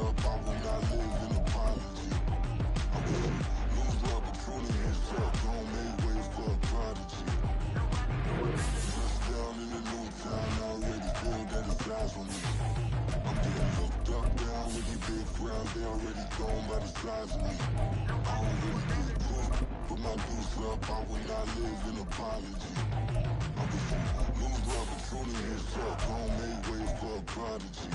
up, I will not live in apology. I will lose the opportunity and suck, don't make way for a prodigy. Touchdown in a new town, already feel that it's eyes on me. I'm getting looked up down with these big crowds, they already gone by the size of me. I don't really get cooked, put my deuce up, I will not live in apology. I will lose the opportunity and suck, don't make way for a prodigy.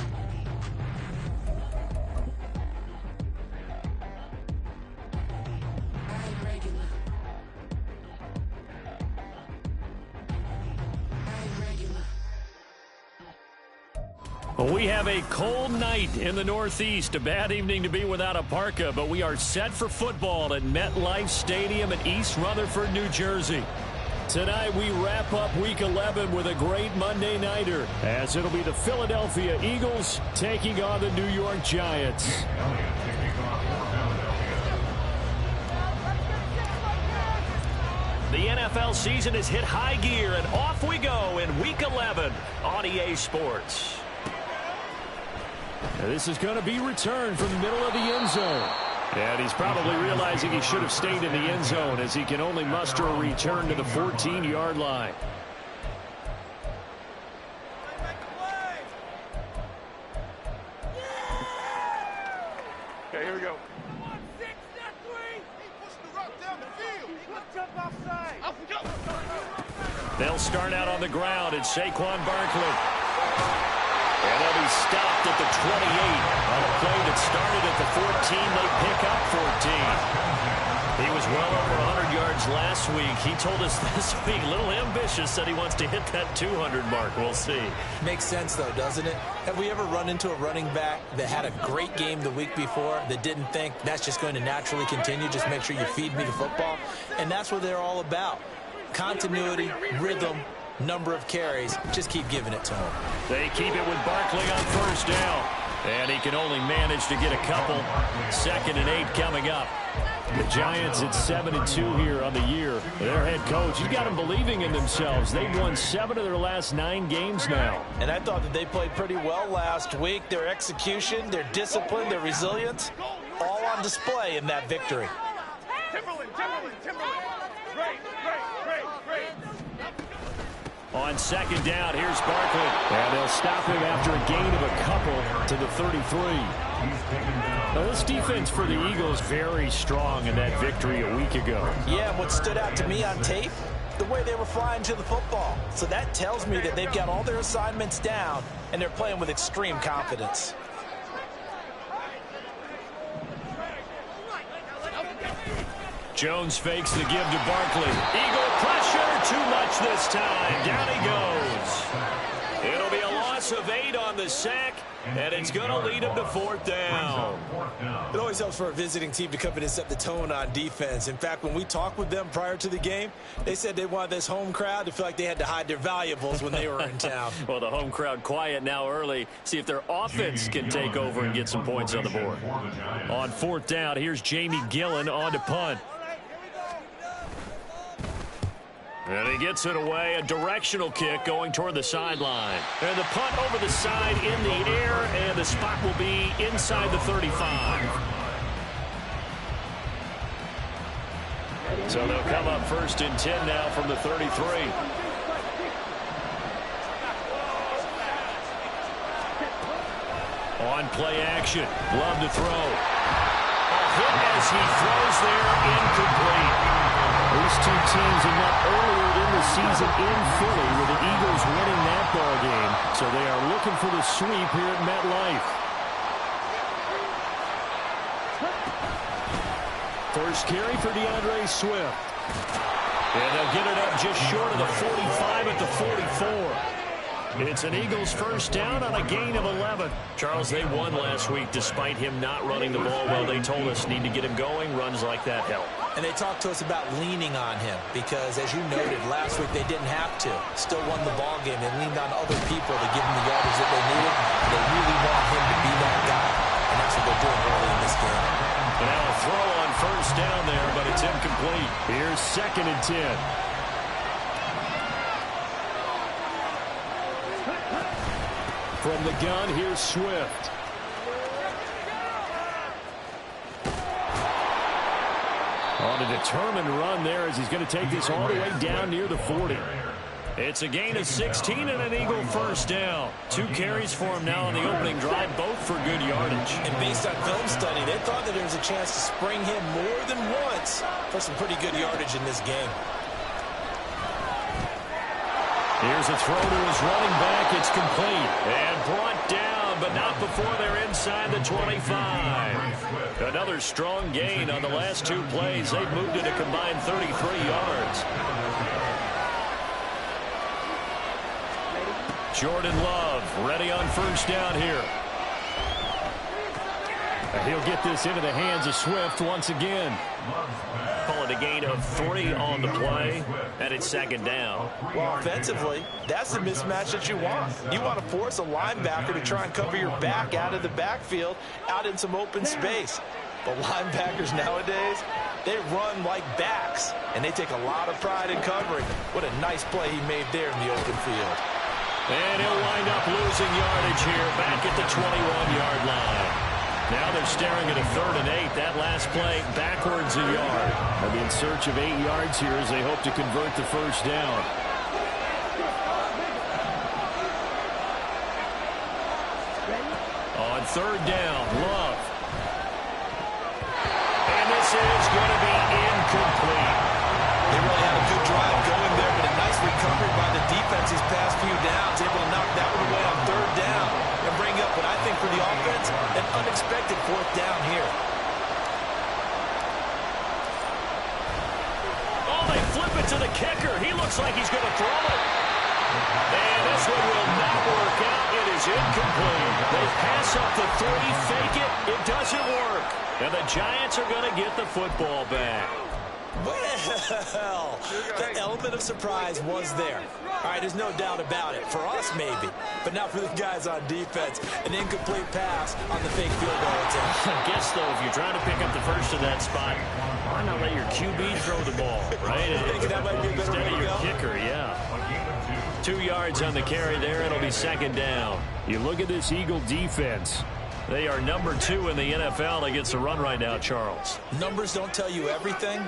Well, we have a cold night in the Northeast. A bad evening to be without a parka, but we are set for football at MetLife Stadium in East Rutherford, New Jersey. Tonight, we wrap up Week 11 with a great Monday nighter, as it'll be the Philadelphia Eagles taking on the New York Giants. The NFL season has hit high gear, and off we go in Week 11 on EA Sports. Now, this is going to be returned from the middle of the end zone. And he's probably realizing he should have stayed in the end zone, as he can only muster a return to the 14-yard line. Okay, here we go. They'll start out on the ground at Saquon Barkley. And they'll be stopped at the 28. On a play that started at the 14, they pick up 14. He was well over 100 yards last week. He told us this week, a little ambitious, said he wants to hit that 200 mark. We'll see. Makes sense, though, doesn't it? Have we ever run into a running back that had a great game the week before that didn't think that's just going to naturally continue? Just make sure you feed me the football. And that's what they're all about. Continuity, rhythm, number of carries. Just keep giving it to him. They keep it with Barkley on first down. And he can only manage to get a couple. 2nd and 8 coming up. The Giants at 7-2 here on the year. Their head coach, he's got them believing in themselves. They've won 7 of their last 9 games now. And I thought that they played pretty well last week. Their execution, their discipline, their resilience, all on display in that victory. Timberland. Great. On 2nd down, here's Barkley. And they'll stop him after a gain of a couple to the 33. Now, this defense for the Eagles very strong in that victory a week ago. Yeah, what stood out to me on tape, the way they were flying to the football. So that tells me that they've got all their assignments down, and they're playing with extreme confidence. Jones fakes the give to Barkley. Eagle pressure, too much this time. Down he goes. It'll be a loss of 8 on the sack, and it's going to lead him to 4th down. It always helps for a visiting team to come in and set the tone on defense. In fact, when we talked with them prior to the game, they said they wanted this home crowd to feel like they had to hide their valuables when they were in town. Well, the home crowd quiet now early. See if their offense can take over and get some points on the board. On 4th down, here's Jamie Gillen on to punt. And he gets it away, a directional kick going toward the sideline. And the punt over the side in the air, and the spot will be inside the 35. So they'll come up 1st and 10 now from the 33. On play action, Love to throw. A hit as he throws there, incomplete. These two teams have met earlier in the season in Philly, with the Eagles winning that ball game. So they are looking for the sweep here at MetLife. First carry for DeAndre Swift. And they'll get it up just short of the 45 at the 44. It's an Eagles first down on a gain of 11. Charles, they won last week despite him not running the ball well. They told us need to get him going. Runs like that help. And they talked to us about leaning on him because, as you noted, last week they didn't have to. Still won the ball game. They leaned on other people to give them the yardage that they needed. They really want him to be that guy, and that's what they're doing early in this game. Now a throw on first down there, but it's incomplete. Here's 2nd and 10. From the gun, here's Swift. On a determined run there as he's going to take this all the way down near the 40. It's a gain of 16 and an Eagle first down. 2 carries for him now on the opening drive, both for good yardage. And based on film study, they thought that there was a chance to spring him more than once for some pretty good yardage in this game. Here's a throw to his running back. It's complete and brought down, but not before they're inside the 25. Another strong gain on the last 2 plays. They've moved it a combined 33 yards. Jordan Love ready on first down here. He'll get this into the hands of Swift once again. Call it a gain of 3 on the play, and it's second down. Well, offensively, that's the mismatch that you want. You want to force a linebacker to try and cover your back out of the backfield, out in some open space. But linebackers nowadays, they run like backs, and they take a lot of pride in covering. What a nice play he made there in the open field. And he'll wind up losing yardage here back at the 21-yard line. Now they're staring at a 3rd and 8. That last play backwards a yard. They'll be in search of 8 yards here as they hope to convert the first down. On 3rd down, Love. And this is going to be incomplete. They really had a good drive going there, but a nice recovery by the defense these past few downs. Able to knock that one away on 3rd down and bring up what I think for the offense, an unexpected 4th down here. Oh, they flip it to the kicker. He looks like he's going to throw it. And this one will not work out. It is incomplete. They pass up the 3, fake it. It doesn't work. And the Giants are going to get the football back. Well, the element of surprise was there. All right, there's no doubt about it. For us, maybe. But not for the guys on defense. An incomplete pass on the fake field goal attempt. I guess, though, if you're trying to pick up the first of that spot, why not let your QB throw the ball, right? That might be a better instead way of to your go. kicker, yeah. 2 yards on the carry there. It'll be second down. You look at this Eagle defense. They are number 2 in the NFL against the run right now, Charles. Numbers don't tell you everything,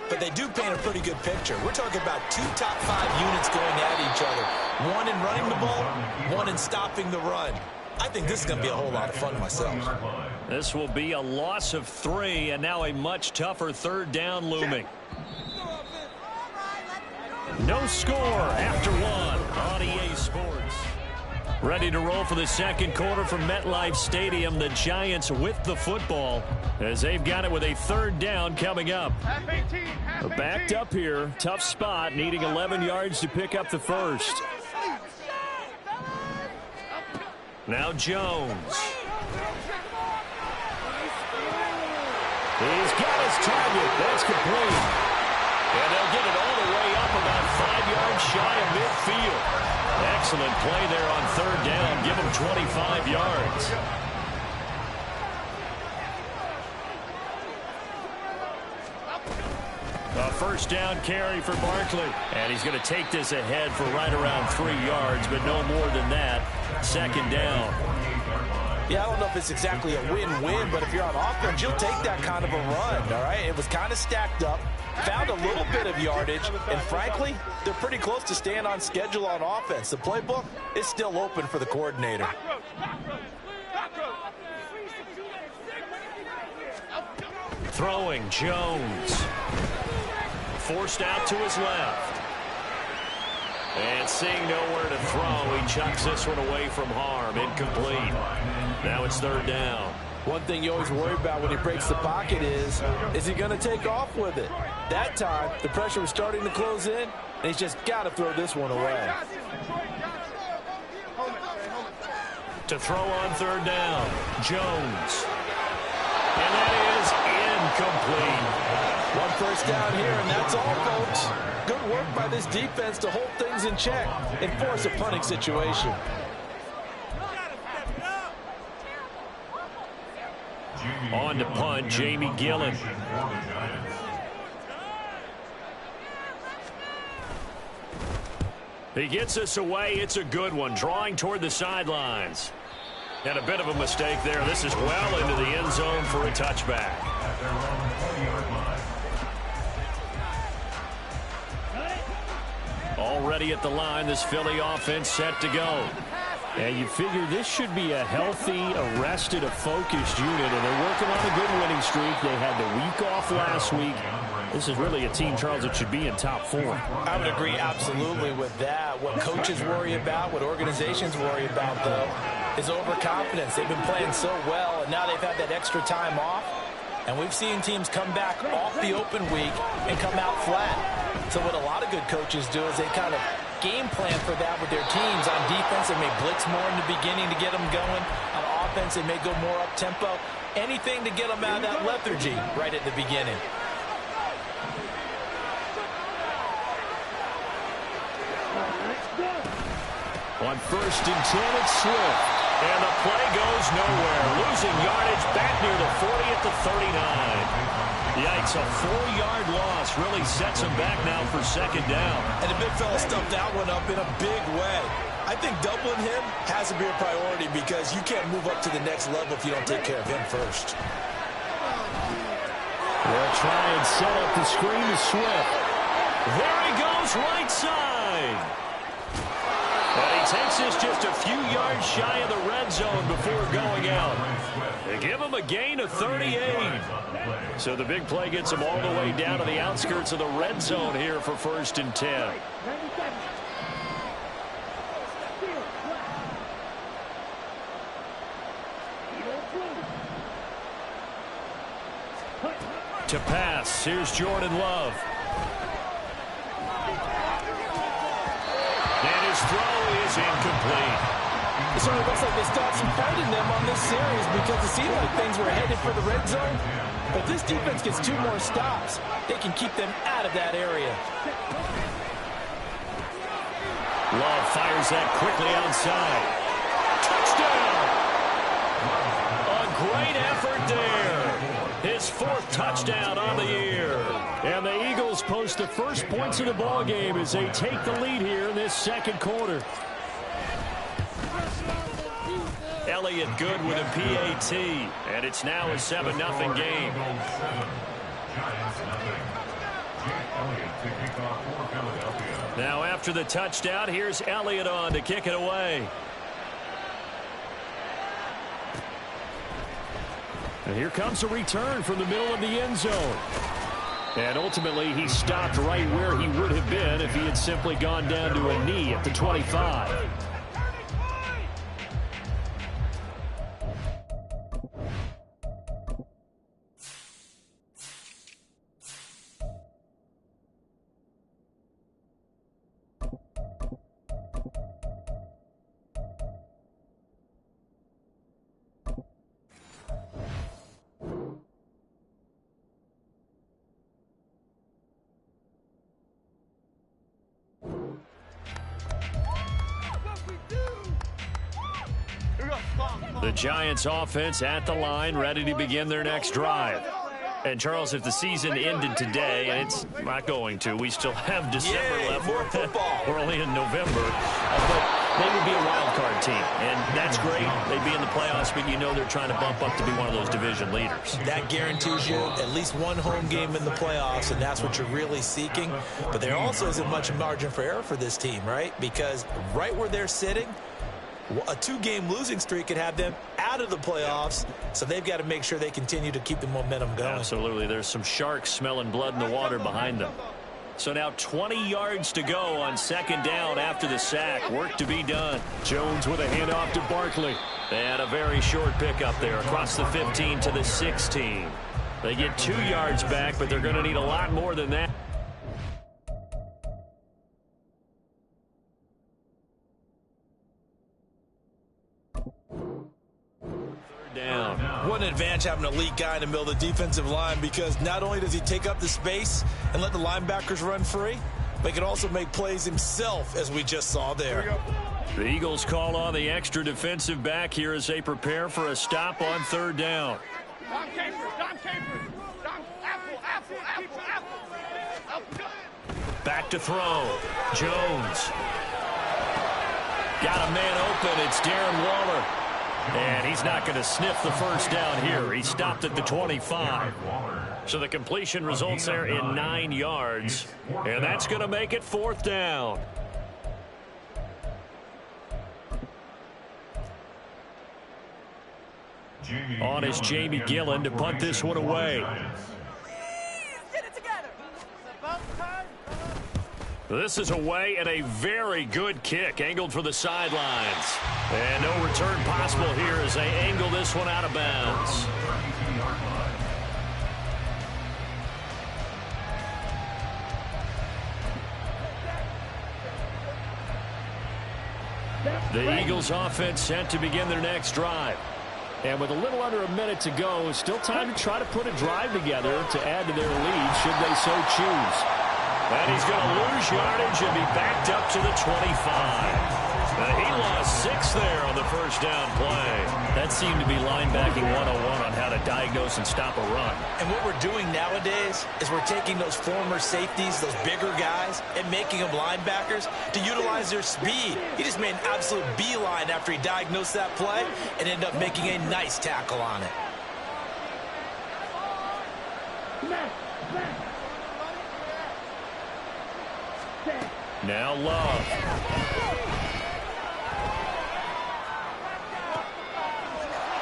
but they do paint a pretty good picture. We're talking about 2 top 5 units going at each other. 1 in running the ball, 1 in stopping the run. I think this is going to be a whole lot of fun myself. This will be a loss of 3, and now a much tougher 3rd down looming. No score after 1 on EA Sports. Ready to roll for the second quarter from MetLife Stadium. The Giants with the football as they've got it with a 3rd down coming up. They're backed up here. Tough spot, needing 11 yards to pick up the first. Now Jones. He's got his target. That's complete. And they'll get it all the way up about 5 yards shy of midfield. Excellent play there on 3rd down. Give him 25 yards. A first down carry for Barkley. And he's going to take this ahead for right around 3 yards, but no more than that. Second down. Yeah, I don't know if it's exactly a win-win, but if you're on offense, you'll take that kind of a run, all right? It was kind of stacked up, found a little bit of yardage, and frankly, they're pretty close to staying on schedule on offense. The playbook is still open for the coordinator. Throwing, Jones. Forced out to his left. And seeing nowhere to throw, he chucks this one away from harm. Incomplete. Now it's 3rd down. One thing you always worry about when he breaks the pocket is he going to take off with it? That time, the pressure was starting to close in, and he's just got to throw this one away. To throw on 3rd down, Jones. And that is incomplete. 1 first down here, and that's all, folks. Good work by this defense to hold things in check and force a punting situation. On to punt, Jamie Gillen. He gets us away. It's a good one. Drawing toward the sidelines. And a bit of a mistake there. This is well into the end zone for a touchback. Already at the line, this Philly offense set to go. And you figure this should be a healthy, arrested, a focused unit, and they're working on a good winning streak. They had the week off last week. This is really a team, Charles, that should be in top 4. I would agree absolutely with that. What coaches worry about, what organizations worry about, though, is overconfidence. They've been playing so well, and now they've had that extra time off. And we've seen teams come back off the open week and come out flat. So what a lot of good coaches do is they kind of game plan for that with their teams. On defense, they may blitz more in the beginning to get them going. On offense, they may go more up-tempo. Anything to get them out of that lethargy right at the beginning. On 1st and 10, it's Swift. And the play goes nowhere. Losing yardage back near the 40 at the 39. Yikes, a 4-yard loss really sets him back now for 2nd down. And the big fella stuffed that one up in a big way. I think doubling him has to be a priority because you can't move up to the next level if you don't take care of him first. They'll try and set up the screen to Swift. There he goes, right side. And he takes this just a few yards shy of the red zone before going out. They give him a gain of 38. So the big play gets him all the way down to the outskirts of the red zone here for 1st and 10. To pass, here's Jordan Love. And his throw is incomplete. It certainly looks like they still have some fight in them on this series because it seemed like things were headed for the red zone. But this defense gets 2 more stops. They can keep them out of that area. Love fires that quickly outside. Touchdown! A great effort there. His 4th touchdown on the year. And the Eagles post the first points of the ball game as they take the lead here in this 2nd quarter. Elliott good with a PAT, and it's now a 7-0 game. Now after the touchdown, here's Elliott on to kick it away. And here comes a return from the middle of the end zone. And ultimately, he stopped right where he would have been if he had simply gone down to a knee at the 25. The Giants offense at the line, ready to begin their next drive. And, Charles, if the season ended today, and it's not going to, we still have December left. More football. We're only in November. But they would be a wild card team, and that's great. They'd be in the playoffs, but you know they're trying to bump up to be one of those division leaders. That guarantees you at least one home game in the playoffs, and that's what you're really seeking. But there also isn't much margin for error for this team, right? Because right where they're sitting, a 2-game losing streak could have them out of the playoffs, so they've got to make sure they continue to keep the momentum going. Absolutely. There's some sharks smelling blood in the water behind them. So now 20 yards to go on 2nd down after the sack. Work to be done. Jones with a handoff to Barkley. And a very short pickup there across the 15 to the 16. They get 2 yards back, but they're going to need a lot more than that. Down. What an advantage having an elite guy in the middle of the defensive line, because not only does he take up the space and let the linebackers run free, but he can also make plays himself, as we just saw there. The Eagles call on the extra defensive back here as they prepare for a stop on 3rd down. Back to throw. Jones. Got a man open. It's Darren Waller. And he's not going to sniff the first down here. He stopped at the 25. So the completion results there in 9 yards. And that's going to make it 4th down. On is Jamie Gillen to punt this one away. This is away and a very good kick angled for the sidelines. And no return possible here as they angle this one out of bounds. The Eagles offense set to begin their next drive. And with a little under a minute to go, still time to try to put a drive together to add to their lead should they so choose. And he's going to lose yardage and be backed up to the 25. He lost 6 there on the first down play. That seemed to be linebacking 101 on how to diagnose and stop a run. And what we're doing nowadays is we're taking those former safeties, those bigger guys, and making them linebackers to utilize their speed. He just made an absolute beeline after he diagnosed that play and ended up making a nice tackle on it. Now Love.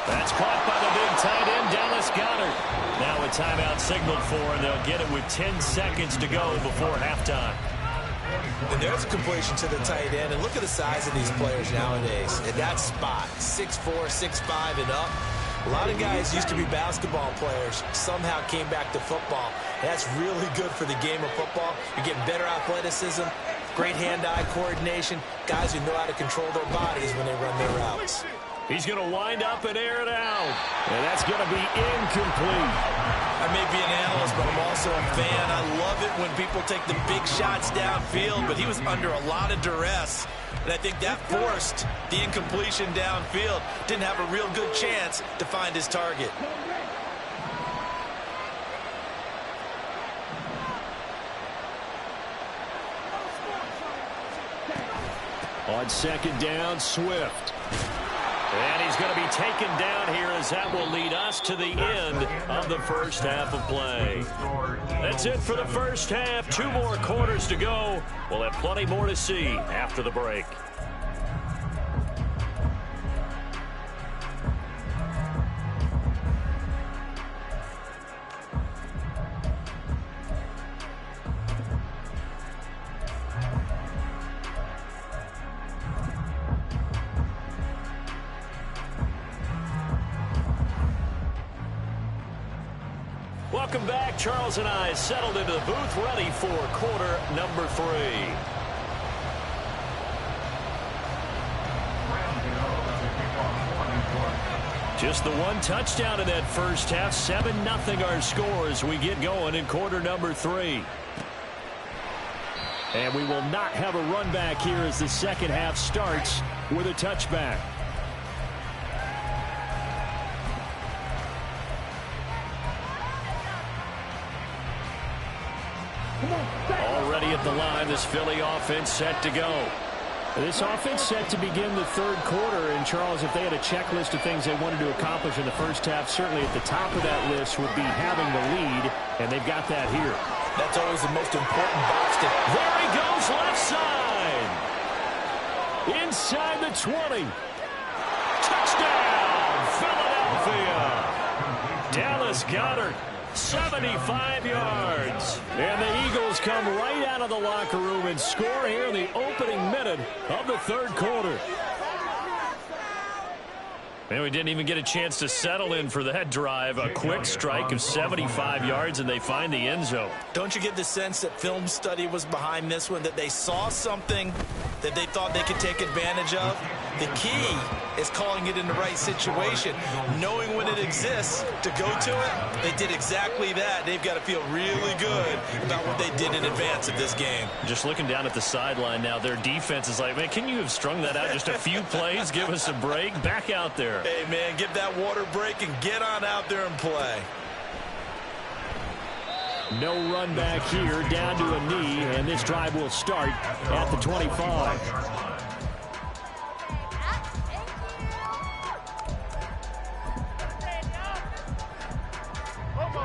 That's caught by the big tight end, Dallas Goedert. Now a timeout signaled for, and they'll get it with 10 seconds to go before halftime. And there's a completion to the tight end, and look at the size of these players nowadays. At that spot, 6'4", 6'5", and up. A lot of guys used to be basketball players, somehow came back to football. That's really good for the game of football. You're getting better athleticism, great hand-eye coordination, guys who know how to control their bodies when they run their routes. He's going to wind up and air it out. And that's going to be incomplete. I may be an analyst, but I'm also a fan. I love it when people take the big shots downfield, but he was under a lot of duress. And I think that forced the incompletion downfield. Didn't have a real good chance to find his target. On second down, Swift. And he's going to be taken down here as that will lead us to the end of the first half of play. That's it for the first half. 2 more quarters to go. We'll have plenty more to see after the break. Welcome back. Charles and I settled into the booth, ready for quarter number 3. Just the one touchdown in that first half. 7-0 our score as we get going in quarter number 3. And we will not have a run back here as the second half starts with a touchback. Already at the line, this Philly offense set to go. This offense set to begin the third quarter. And, Charles, if they had a checklist of things they wanted to accomplish in the first half, certainly at the top of that list would be having the lead, and they've got that here. That's always the most important box to... There he goes, left side. Inside the 20. Touchdown, Philadelphia. Dallas Goedert. 75 yards. And the Eagles come right out of the locker room and score here in the opening minute of the third quarter. And we didn't even get a chance to settle in for that drive. A quick strike of 75 yards, and they find the end zone. Don't you get the sense that film study was behind this one, that they saw something that they thought they could take advantage of? The key is calling it in the right situation, knowing when it exists to go to it. They did exactly that. They've got to feel really good about what they did in advance of this game. Just looking down at the sideline now, their defense is like, man, can you have strung that out just a few plays? Give us a break. Back out there. Hey, man, give that water break and get on out there and play. No run back here, down to a knee, and this drive will start at the 25.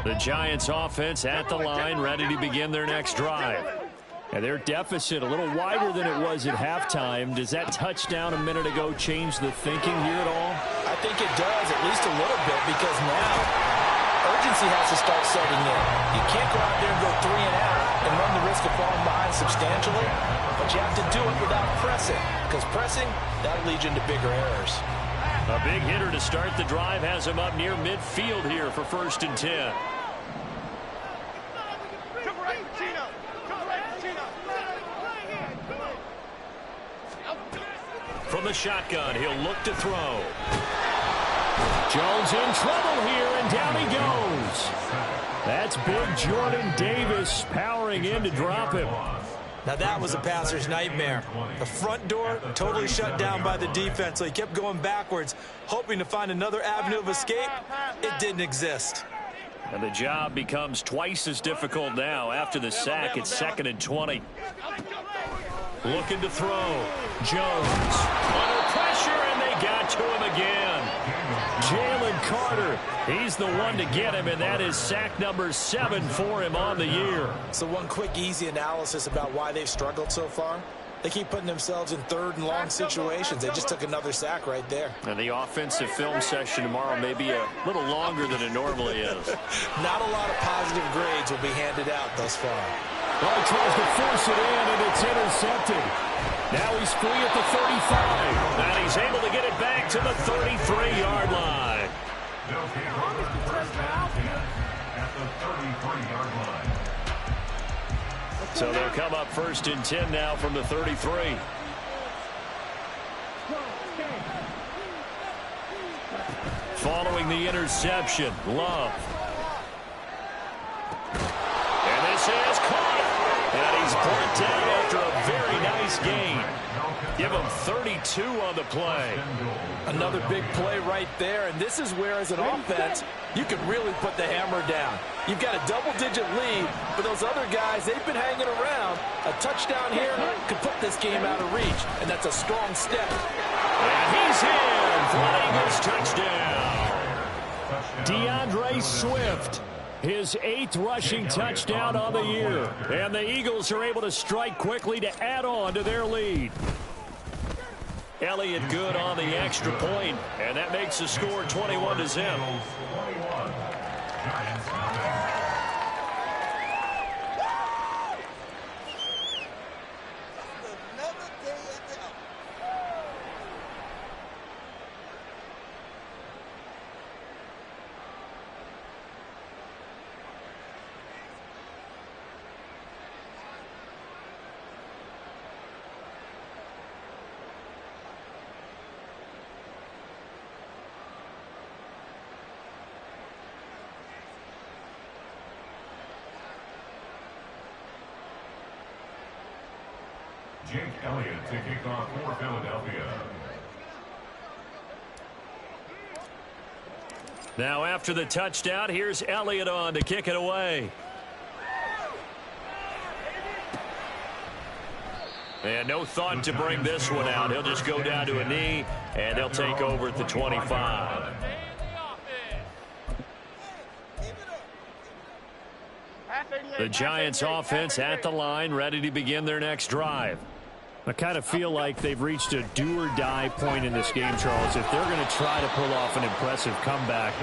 The Giants offense at the line, ready to begin their next drive. And their deficit a little wider than it was at halftime. Does that touchdown a minute ago change the thinking here at all? I think it does, at least a little bit, because now urgency has to start setting in. You can't go out there and go 3 and out and run the risk of falling behind substantially, but you have to do it without pressing, because pressing, that'll lead you into bigger errors. A big hitter to start the drive has him up near midfield here for 1st and 10. From the shotgun, he'll look to throw. Jones in trouble here, and down he goes. That's big Jordan Davis powering in to drop him. Now that was a passer's nightmare. The front door totally shut down by the defense, so he kept going backwards, hoping to find another avenue of escape. It didn't exist. And the job becomes twice as difficult now. After the sack, it's 2nd and 20. Looking to throw. Jones under pressure, and they got to him again. Jalen Carter, he's the one to get him, and that is sack number 7 for him on the year. So one quick, easy analysis about why they've struggled so far. They keep putting themselves in 3rd and long situations. They just took another sack right there. And the offensive film session tomorrow may be a little longer than it normally is. Not a lot of positive grades will be handed out thus far. Well, he tries to force it in, and it's intercepted. Now he's free at the 35. And he's able to get it back to the 33-yard line. They'll pick up first down at the 33-yard line. So they'll come up 1st and 10 now from the 33. Following the interception, Love. And this is caught. And he's brought down after a very nice gain. Give him 32 on the play. Another big play right there, and this is where, as an offense, you can really put the hammer down. You've got a double-digit lead, but those other guys, they've been hanging around. A touchdown here could put this game out of reach, and that's a strong step. And he's in for an Eagles touchdown. DeAndre Swift, his 8th rushing touchdown on the year. And the Eagles are able to strike quickly to add on to their lead. Elliott good on the extra point, and that makes the score 21-0. Jake Elliott to kick off for Philadelphia. Now after the touchdown, here's Elliott on to kick it away. And no thought to bring this one out. He'll just go down to a knee, and he'll take over at the 25. The Giants offense at the line, ready to begin their next drive. I kind of feel like they've reached a do-or-die point in this game, Charles. If they're going to try to pull off an impressive comeback,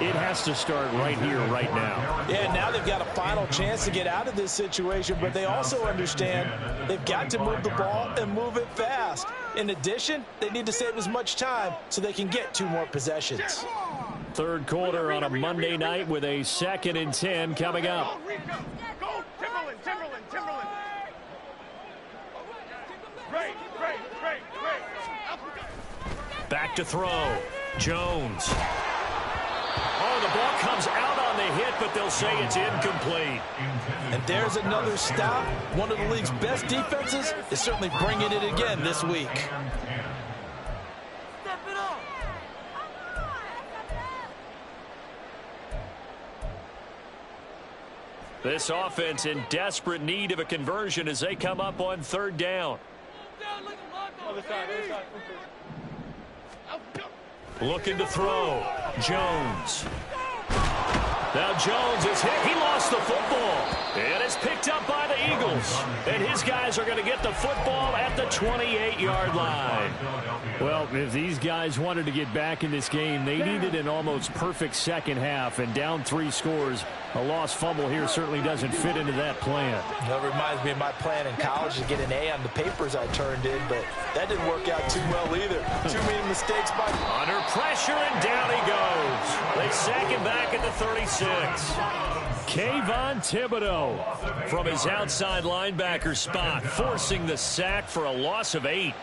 it has to start right here, right now. Yeah, now they've got a final chance to get out of this situation, but they also understand they've got to move the ball and move it fast. In addition, they need to save as much time so they can get 2 more possessions. 3rd quarter on a Monday night with a 2nd and 10 coming up. Go, Timberland. Great. Back to throw. Jones. Oh, the ball comes out on the hit, but they'll say it's incomplete. And there's another stop. One of the league's best defenses is certainly bringing it again this week. This offense in desperate need of a conversion as they come up on 3rd down. Looking to throw. Jones. Now Jones is hit. He lost the football. And it's picked up by the Eagles. And his guys are going to get the football at the 28-yard line. Well, if these guys wanted to get back in this game, they needed an almost perfect second half. And down 3 scores, a lost fumble here certainly doesn't fit into that plan. That reminds me of my plan in college to get an A on the papers I turned in, but that didn't work out too well either. Too many mistakes by... Under pressure, and down he goes. They sack him back at the 36. Kayvon Thibodeau from his outside linebacker spot, forcing the sack for a loss of 8.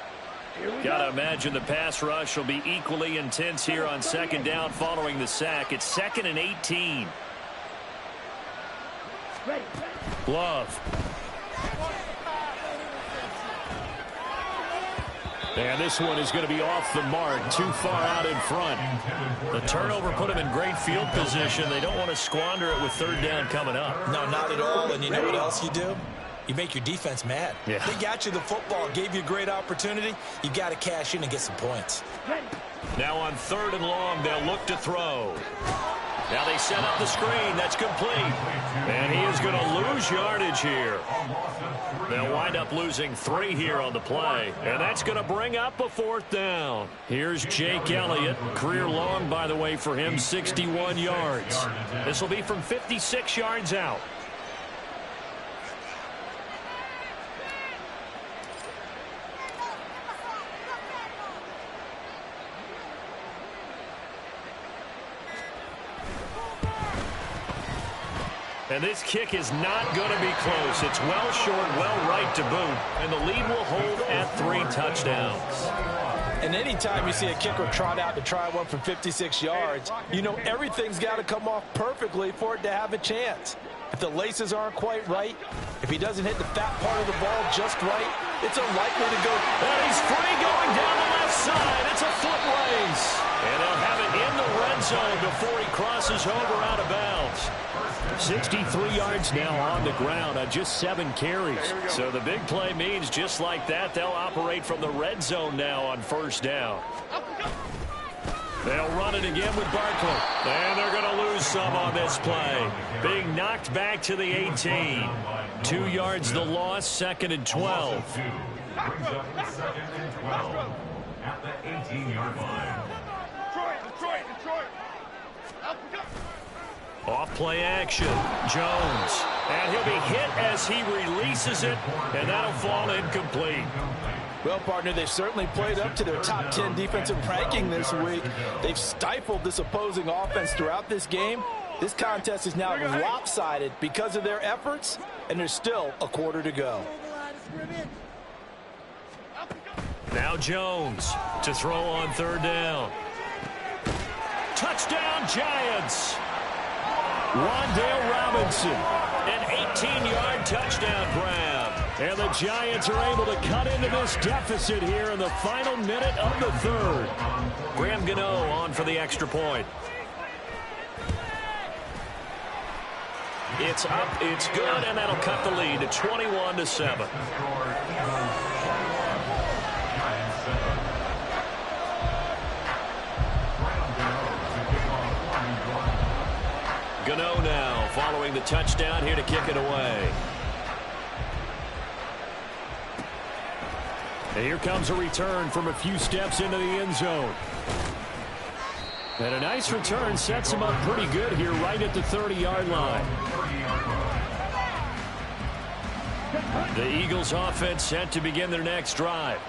Got to imagine the pass rush will be equally intense here on second down following the sack. It's 2nd and 18. Love. And this one is going to be off the mark, too far out in front. The turnover put him in great field position. They don't want to squander it with 3rd down coming up. No, not at all. And you know what else you do? You make your defense mad. Yeah. They got you the football, gave you a great opportunity. You got to cash in and get some points. Now on 3rd and long, they'll look to throw. Now they set up the screen. That's complete. And he is going to lose yardage here. They'll wind up losing 3 here on the play. And that's going to bring up a 4th down. Here's Jake Elliott. Career long, by the way, for him, 61 yards. This will be from 56 yards out. And this kick is not going to be close. It's well short, well right to boot. And the lead will hold at 3 touchdowns. And anytime you see a kicker trot out to try one from 56 yards, you know everything's got to come off perfectly for it to have a chance. If the laces aren't quite right, if he doesn't hit the fat part of the ball just right, it's unlikely to go. And he's free going down the left side. It's a foot race. And he'll have it in the red zone before he crosses over out of bounds. 63 yards now on the ground on just 7 carries. So the big play means just like that, they'll operate from the red zone now on 1st down. They'll run it again with Barkley. And they're going to lose some on this play. Being knocked back to the 18. 2 yards the loss, 2nd and 12. Brings up 2nd and 12 at the 18-yard line. Detroit. Off play action. Jones. And he'll be hit as he releases it. And that'll fall incomplete. Well, partner, they've certainly played up to their top 10 defensive ranking this week. They've stifled this opposing offense throughout this game. This contest is now lopsided because of their efforts, and there's still a quarter to go. Now Jones to throw on 3rd down. Touchdown, Giants. Wan'Dale Robinson, an 18-yard touchdown grab. And the Giants are able to cut into this deficit here in the final minute of the 3rd. Graham Gano on for the extra point. It's up, it's good, and that'll cut the lead to 21-7. Gano now following the touchdown here to kick it away. And here comes a return from a few steps into the end zone. And a nice return sets him up pretty good here right at the 30-yard line. The Eagles offense set to begin their next drive.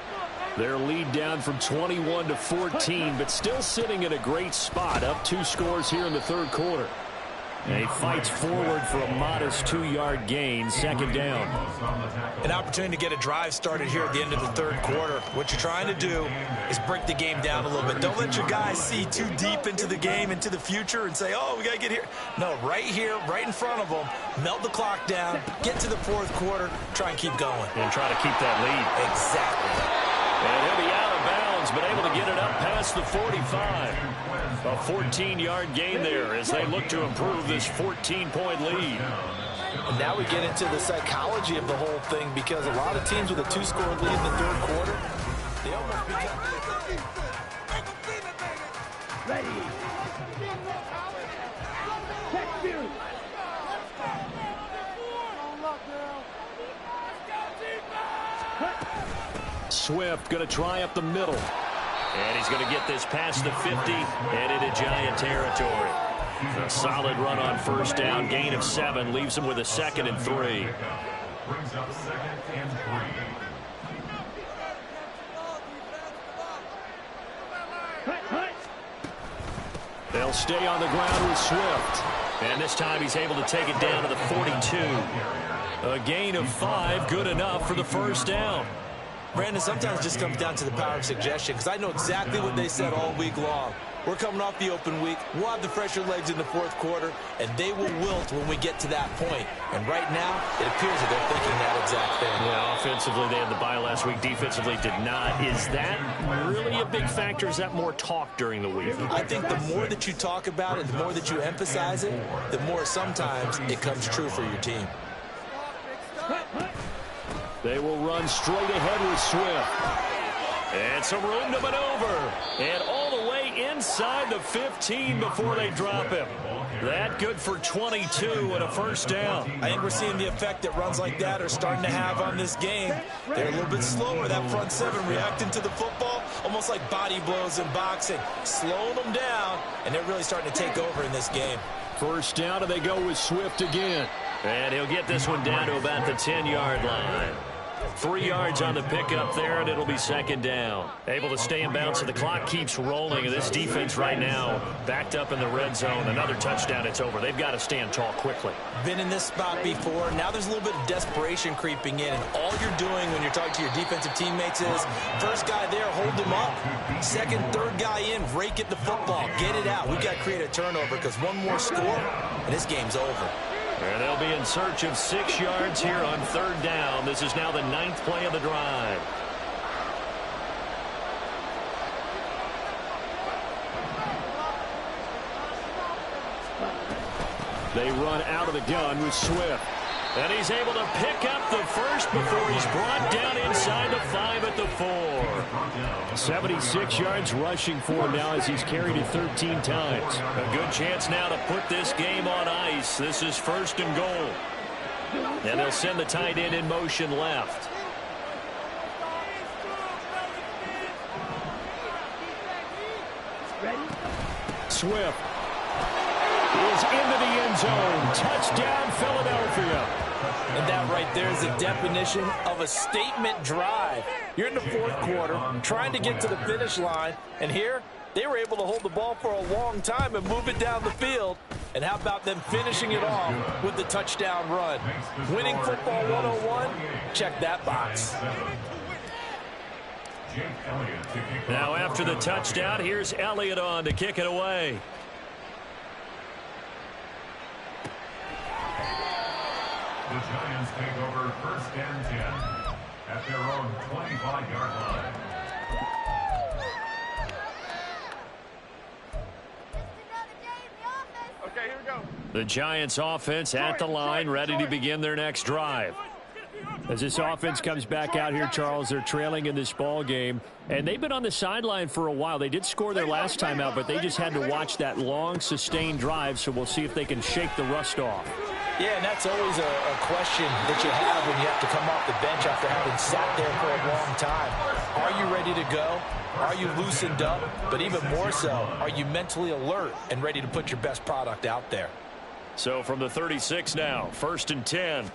Their lead down from 21 to 14, but still sitting at a great spot, up 2 scores here in the 3rd quarter. And he fights forward for a modest 2-yard gain, 2nd down. An opportunity to get a drive started here at the end of the 3rd quarter. What you're trying to do is break the game down a little bit. Don't let your guys see too deep into the game, into the future, and say, oh, we got to get here. No, right here, right in front of them, melt the clock down, get to the 4th quarter, try and keep going. And try to keep that lead. Exactly. And he'll be out of bounds, but able to get it up past the 45. A 14-yard gain there as they look to improve this 14-point lead. And now we get into the psychology of the whole thing, because a lot of teams with a 2-score lead in the 3rd quarter, they almost become... Ready. Check you. Swift going to try up the middle. And he's going to get this past the 50 and into Giant territory. A solid run on first down. Gain of 7 leaves him with a 2nd and 3. Brings up 2nd and 3. They'll stay on the ground with Swift. And this time he's able to take it down to the 42. A gain of 5, good enough for the first down. Brandon, sometimes it just comes down to the power of suggestion, because I know exactly what they said all week long. We're coming off the open week. We'll have the fresher legs in the 4th quarter, and they will wilt when we get to that point. And right now, it appears that they're thinking that exact thing. Yeah, offensively, they had the bye last week. Defensively, did not. Is that really a big factor? Is that more talk during the week? I think the more that you talk about it, the more that you emphasize it, the more sometimes it comes true for your team. They will run straight ahead with Swift. And some room to maneuver. And all the way inside the 15 before they drop him. That good for 22 and a first down. I think we're seeing the effect that runs like that are starting to have on this game. They're a little bit slower, that front 7, reacting to the football, almost like body blows in boxing, slowing them down, and they're really starting to take over in this game. First down, and they go with Swift again. And he'll get this one down to about the 10-yard line. 3 yards on the pickup there, and it'll be 2nd down. Able to stay in bounds, so the clock keeps rolling. And this defense right now backed up in the red zone. Another touchdown, it's over. They've got to stand tall quickly. Been in this spot before. Now there's a little bit of desperation creeping in. And all you're doing when you're talking to your defensive teammates is, first guy there, hold him up. Second, third guy in, rake at the football. Get it out. We've got to create a turnover, because one more score, and this game's over. And they'll be in search of 6 yards here on 3rd down. This is now the 9th play of the drive. They run out of the gun with Swift. And he's able to pick up the first before he's brought down inside the 5 at the 4. 76 yards rushing for him now as he's carried it 13 times. A good chance now to put this game on ice. This is 1st and goal. And they'll send the tight end in motion left. Swift is into the end zone. Touchdown, Philadelphia. And that right there is the definition of a statement drive. You're in the 4th quarter, trying to get to the finish line, and here they were able to hold the ball for a long time and move it down the field. And how about them finishing it off with the touchdown run? Winning football 101, check that box. Now after the touchdown, here's Elliott on to kick it away. The Giants take over 1st and 10 at their own 25-yard line. Okay, here we go. The Giants offense at the line, ready to begin their next drive. As this offense comes back out here, Charles, they're trailing in this ball game, and they've been on the sideline for a while. They did score their last time out, but they just had to watch that long, sustained drive, so we'll see if they can shake the rust off. Yeah, and that's always a question that you have when you have to come off the bench after having sat there for a long time. Are you ready to go? Are you loosened up? But even more so, are you mentally alert and ready to put your best product out there? So from the 36 now, 1st and 10.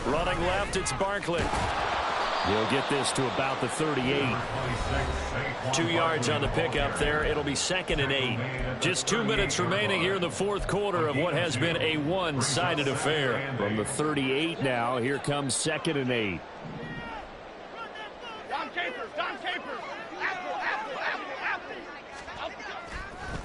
Running left, it's Barkley. He'll get this to about the 38. 2 yards on the pickup there. It'll be 2nd and 8. Just 2 minutes remaining here in the 4th quarter of what has been a one-sided affair. From the 38 now, here comes 2nd and 8. Don Capers.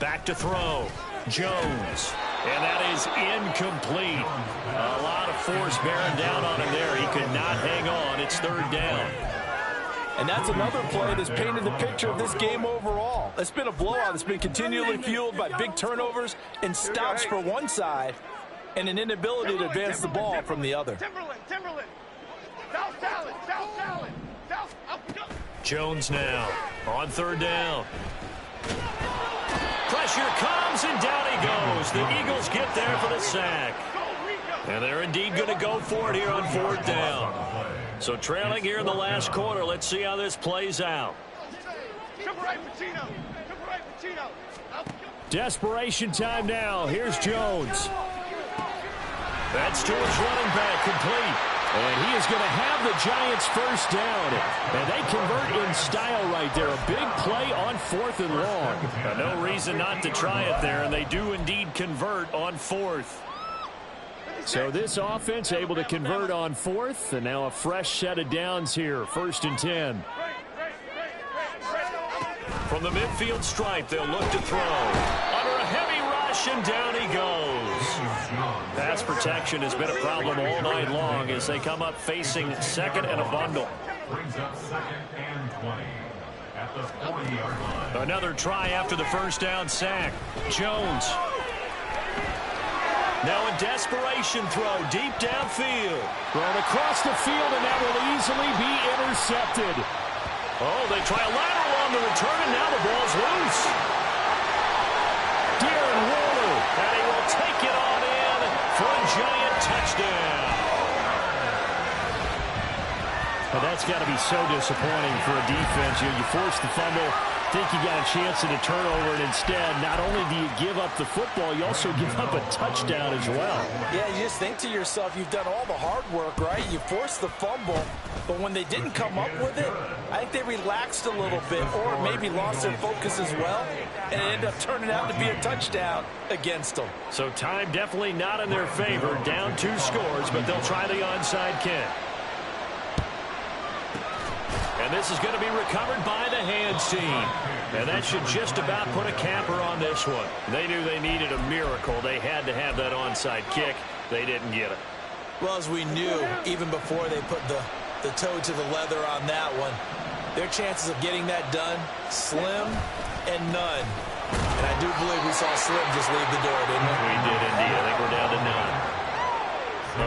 Back to throw. Jones. And that is incomplete. A lot of force bearing down on him there. He could not hang on. It's 3rd down. And that's another play that's painted the picture of this game overall. It's been a blowout. It's been continually fueled by big turnovers and stops for one side and an inability to advance the ball from the other. Timberland. South Salad. Jones now on 3rd down. Pressure comes, and down he goes. The Eagles get there for the sack. And they're indeed going to go for it here on 4th down. So trailing here in the last quarter. Let's see how this plays out. Desperation time now. Here's Jones. That's to his running back, complete. And he is going to have the Giants first down. And they convert in style right there. A big play on 4th and long. No reason not to try it there, and they do indeed convert on 4th. So this offense able to convert on 4th, and now a fresh set of downs here. 1st and 10. From the midfield stripe, they'll look to throw. Under a heavy rush, and down he goes. Pass protection has been a problem all night long as they come up facing 2nd and a bundle. Brings up 2nd and 20 at the 40-yard line. Another try after the first down sack. Jones. Now a desperation throw deep downfield. Thrown across the field, and that will easily be intercepted. Oh, they try a lateral on the return, and now the ball's loose. Darren Waller, and he will take it on in for a Giant touchdown. Well, that's got to be so disappointing for a defense. You force the fumble, think you got a chance at a turnover, and instead, not only do you give up the football, you also give up a touchdown as well. Yeah, you just think to yourself, you've done all the hard work, right? You forced the fumble, but when they didn't come up with it, I think they relaxed a little bit or maybe lost their focus as well, and it ended up turning out to be a touchdown against them. So time definitely not in their favor. Down 2 scores, but they'll try the onside kick. And this is going to be recovered by the hands team. And that should just about put a capper on this one. They knew they needed a miracle. They had to have that onside kick. They didn't get it. Well, as we knew, even before they put the toe to the leather on that one, their chances of getting that done, slim and none. And I do believe we saw Slim just leave the door, didn't we? We did indeed. I think we're down to none.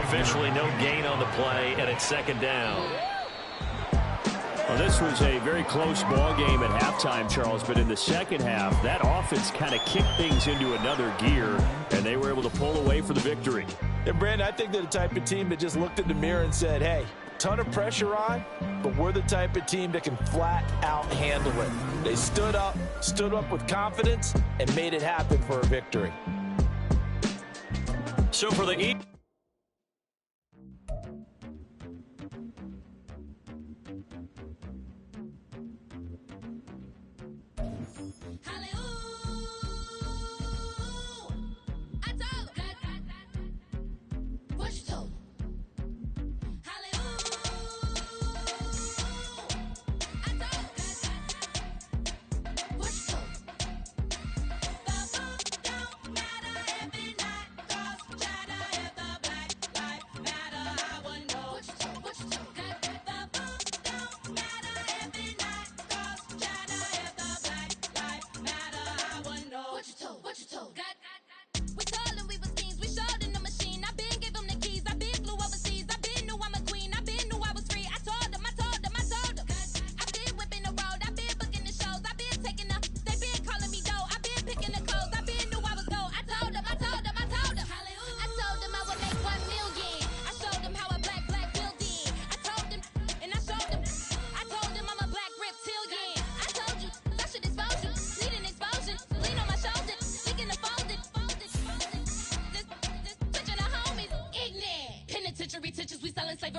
Officially no gain on the play, and it's 2nd down. Well, this was a very close ball game at halftime, Charles, but in the second half, that offense kind of kicked things into another gear, and they were able to pull away for the victory. And, Brandon, I think they're the type of team that just looked in the mirror and said, hey, ton of pressure on, but we're the type of team that can flat out handle it. They stood up with confidence, and made it happen for a victory. So for the Eagles.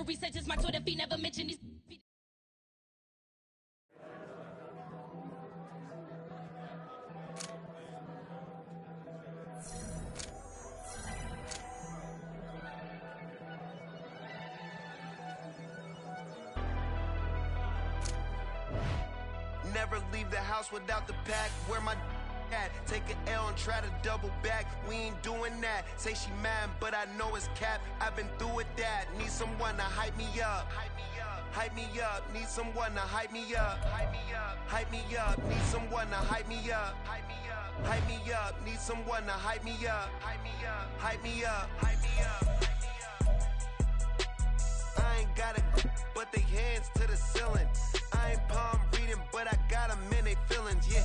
Slavery sentence, my Twitter feed never mentioned these. Never leave the house without the pack. Where my at? Take an L and try to double back. We ain't doing that. Say she mad, but I know it's cap. I've been through with that. Need someone to hype me up. Hype me up. Need someone to hype me up. Hype me up. Need someone to hype me up. Hype me up. Need someone to hype me up. Hype me up. I ain't got it, but they hands to the ceiling. I ain't palm reading, but I got them in they feelings, yeah.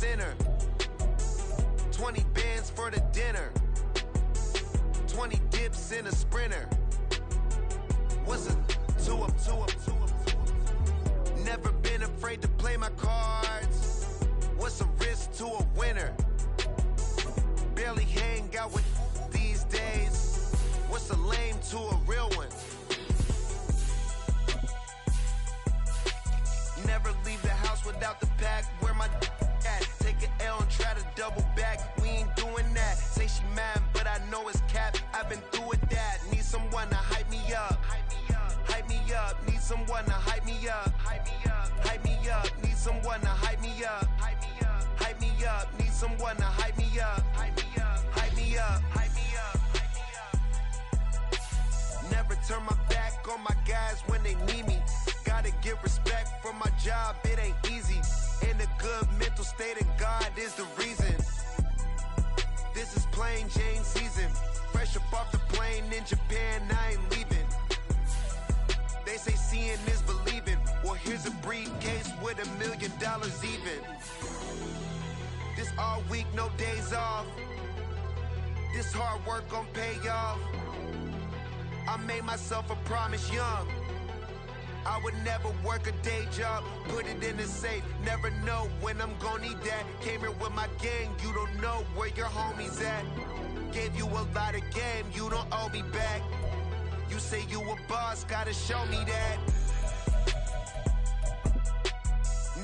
center. 20 bands for the dinner. 20 dips in a sprinter. What's a two up? Never been afraid to play my cards. What's a risk to a winner? Barely hang out with these days. What's a lame to a real one? Never leave the house without the pack. Where my at? Take an L and try to double back. We ain't doing that. Say she mad, but I know it's cap. I've been through with that. Need someone to hype me up. Hype me up. Need someone to hype me up. Hype me up. Need someone to hype me up. Hype me up. Need someone to hype me up. Hype me up. Never turn my back on my guys when they need me. Gotta give respect for my job, it ain't easy. In a good mental state, and God is the reason. This is plain Jane season. Fresh up off the plane in Japan, I ain't leaving. They say seeing is believing. Well, here's a briefcase with $1 million even. This all week, no days off. This hard work gon' pay off. I made myself a promise young. I would never work a day job, put it in the safe. Never know when I'm gon' need that. Came here with my gang, you don't know where your homies at. Gave you a lot of game, you don't owe me back. You say you a boss, gotta show me that.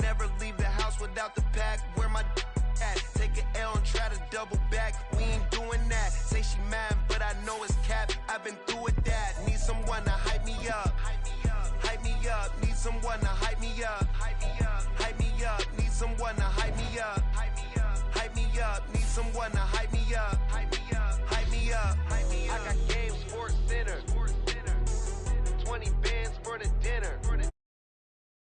Never leave the house without the pack. Where my at? Take an L and try to double back. We ain't doing that. Say she mad, but I know it's cap. I've been through with that. Need someone to hype me up. Hype me up. Need someone